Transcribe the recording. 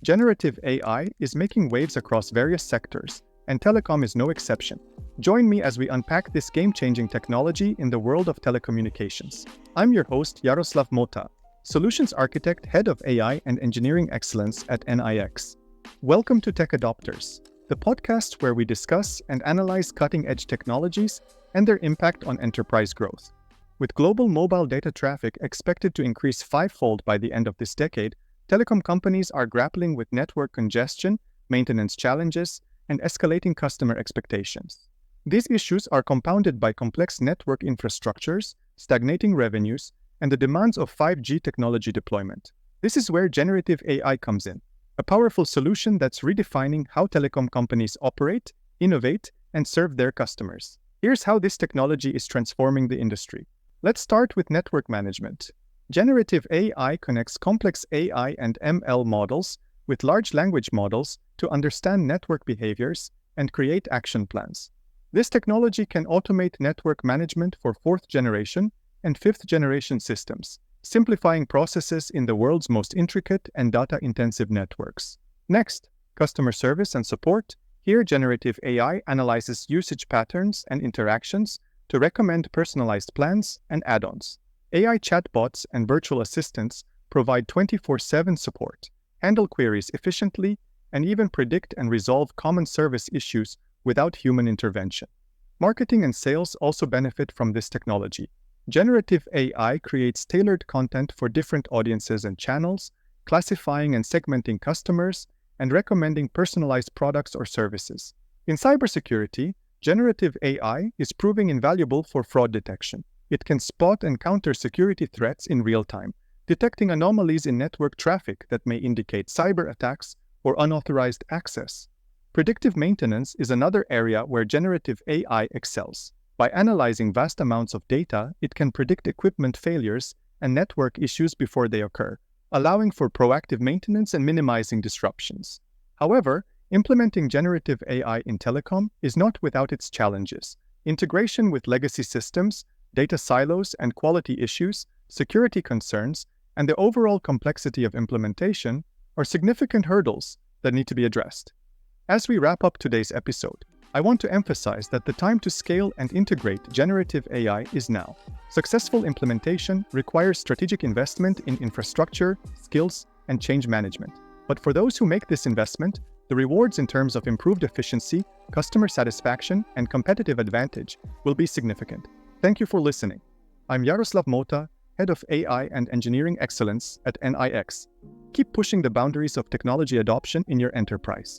Generative AI is making waves across various sectors, and telecom is no exception. Join me as we unpack this game-changing technology in the world of telecommunications. I'm your host, Yaroslav Mota, Solutions Architect, Head of AI and Engineering Excellence at NIX. Welcome to Tech Adopters, the podcast where we discuss and analyze cutting-edge technologies and their impact on enterprise growth. With global mobile data traffic expected to increase fivefold by the end of this decade, telecom companies are grappling with network congestion, maintenance challenges, and escalating customer expectations. These issues are compounded by complex network infrastructures, stagnating revenues, and the demands of 5G technology deployment. This is where generative AI comes in, a powerful solution that's redefining how telecom companies operate, innovate, and serve their customers. Here's how this technology is transforming the industry. Let's start with network management. Generative AI connects complex AI and ML models with large language models to understand network behaviors and create action plans. This technology can automate network management for fourth-generation and fifth-generation systems, simplifying processes in the world's most intricate and data-intensive networks. Next, customer service and support. Here, generative AI analyzes usage patterns and interactions to recommend personalized plans and add-ons. AI chatbots and virtual assistants provide 24/7 support, handle queries efficiently, and even predict and resolve common service issues without human intervention. Marketing and sales also benefit from this technology. Generative AI creates tailored content for different audiences and channels, classifying and segmenting customers, and recommending personalized products or services. In cybersecurity, generative AI is proving invaluable for fraud detection. It can spot and counter security threats in real time, detecting anomalies in network traffic that may indicate cyber attacks or unauthorized access. Predictive maintenance is another area where generative AI excels. By analyzing vast amounts of data, it can predict equipment failures and network issues before they occur, allowing for proactive maintenance and minimizing disruptions. However, implementing generative AI in telecom is not without its challenges. Integration with legacy systems, data silos and quality issues, security concerns, and the overall complexity of implementation are significant hurdles that need to be addressed. As we wrap up today's episode, I want to emphasize that the time to scale and integrate generative AI is now. Successful implementation requires strategic investment in infrastructure, skills, and change management. But for those who make this investment, the rewards in terms of improved efficiency, customer satisfaction, and competitive advantage will be significant. Thank you for listening. I'm Yaroslav Mota, Head of AI and Engineering Excellence at NIX. Keep pushing the boundaries of technology adoption in your enterprise.